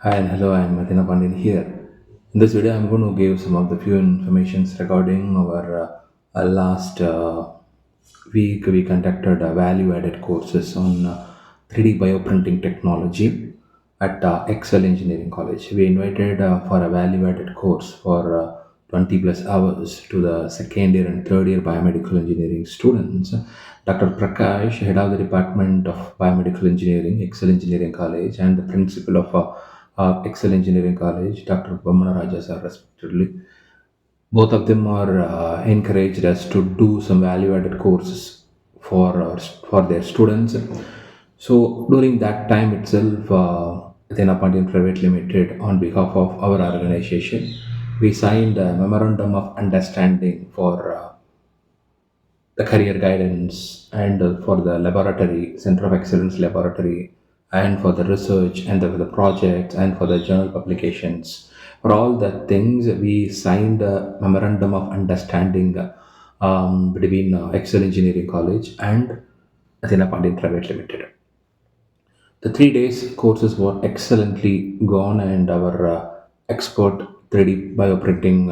Hi and hello, I am ATHEENAPANDIAN here. In this video, I'm going to give some of the few informations regarding our last week. We conducted value-added courses on 3D bioprinting technology at Excel Engineering College. We invited for a value-added course for 20 plus hours to the second year and third year biomedical engineering students. Dr. Prakash, head of the Department of Biomedical Engineering, Excel Engineering College, and the principal of Excel Engineering College, Dr. Vamana Raja sir, respectively. Both of them are encouraged us to do some value-added courses for their students. So during that time itself, ATHEENAPANDIAN Private Limited, on behalf of our organization, we signed a memorandum of understanding for the career guidance and for the laboratory, Center of Excellence Laboratory, and for the research and the projects and for the journal publications. For all the things, we signed a memorandum of understanding between Excel Engineering College and Athena Pandit Private Limited. The 3 days courses were excellently gone, and our expert 3D bioprinting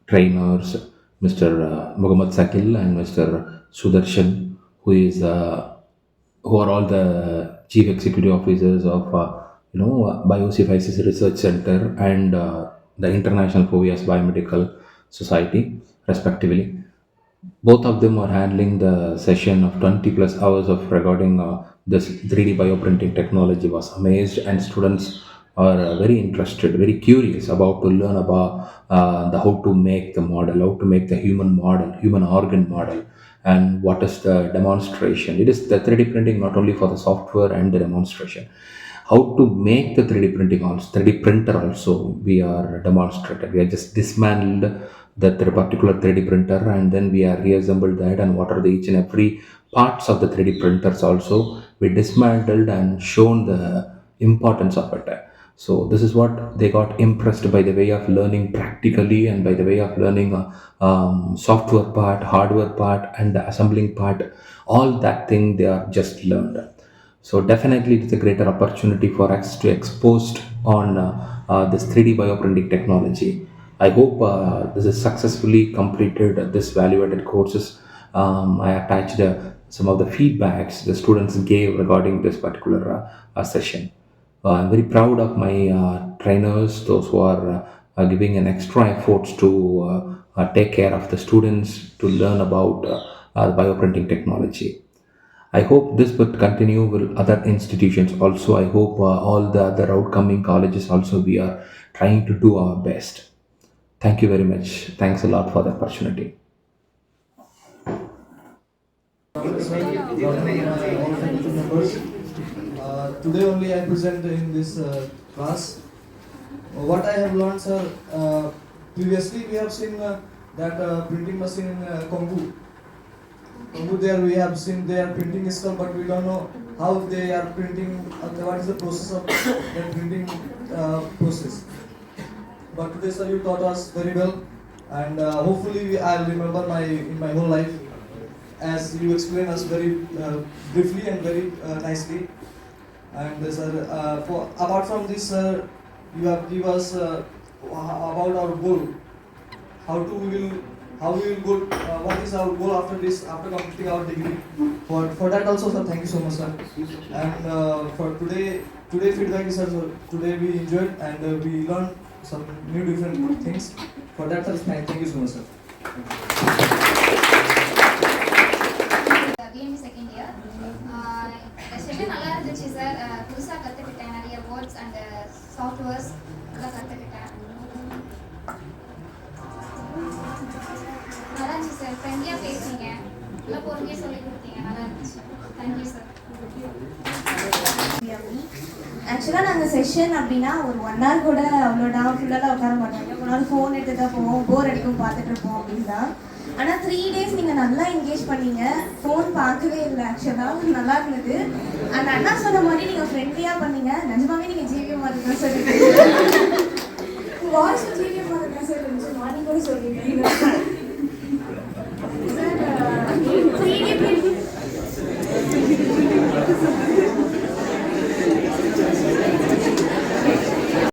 trainers, Mr. Mohammed Sakil and Mr. Sudherson, who is who are all the chief executive officers of Biozeephysis Research Center and the International fovea-Z Biomedical Society, respectively. Both of them are handling the session of 20 plus hours of regarding this 3D bioprinting technology. Was amazed, and students are very interested, very curious about to learn about the how to make the model, how to make the human model, human organ model, and what is the demonstration. It is the 3D printing not only for the software and the demonstration, how to make the 3D printing also, 3D printer also we are demonstrated. We are just dismantled that particular 3D printer, and then we are reassembled that, and what are the each and every parts of the 3D printers also we dismantled and shown the importance of it. So this is what they got impressed by the way of learning practically and by the way of learning software part, hardware part, and the assembling part. All that thing they are just learned. So definitely it's a greater opportunity for us to exposed on this 3D bioprinting technology. I hope this is successfully completed this value-added courses. I attached some of the feedbacks the students gave regarding this particular session. I'm very proud of my trainers, those who are giving an extra efforts to take care of the students to learn about bioprinting technology. I hope this would continue with other institutions also. I hope all the other outcoming colleges also we are trying to do our best. Thank you very much. Thanks a lot for the opportunity. All faculty members. Today only I present in this class. What I have learned, sir, previously we have seen that printing machine in Congo. Congo there we have seen they are printing stuff, but we don't know how they are printing, what is the process of their printing process. But today, sir, you taught us very well, and hopefully I'll remember in my whole life, as you explained us very briefly and very nicely. And sir, apart from this, sir, you have give us about our goal. How to we will how we will go. What is our goal after this? After completing our degree. For that also, sir, thank you so much, sir. And for today feedback is, sir. So today we enjoyed and we learned some new different things. For that, sir, thank you so much, sir. BME second year. Session நல்லா இருந்துச்சு sir. புதுசாக கற்றுக்கிட்டேன், நிறைய words and softwares எல்லாம் கற்றுக்கிட்டேன். நல்லா இருந்துச்சு sir. ஃப்ரெண்ட்லியாக பேசுனீங்க, நல்லா பொறுமையாக சொல்லி கொடுத்தீங்க, நல்லா இருந்துச்சு. Thank you sir. ஆக்சுவலாக நாங்கள் செஷன் அப்படின்னா ஒரு 1 hour கூட அவ்வளோடா ஃபுல்லாக உட்கார மாட்டாங்க. ஒரு நாள் ஃபோன் எடுத்து தான் போவோம், போர் அடிக்கும் பார்த்துட்டு இருப்போம் அப்படின்னு தான். ஆனால் 3 days நீங்கள் நல்லா என்கேஜ் பண்ணீங்க. ஃபோன் பார்க்கவே இல்லை, ஆக்சுவலாக நல்லா இருந்தது. அந்த அண்ணா சொன்ன மாதிரி நீங்கள் ஃப்ரெண்ட்லியாக பண்ணீங்க. நிஜமாவே நீங்கள் ஜிவிஎம் மாதிரி தான் சார், வாய்ஸ் ஜிவிஎம் மாதிரி தான் சார் இருந்துச்சு. மார்னிங் கூட சொல்லியிருக்கீங்க.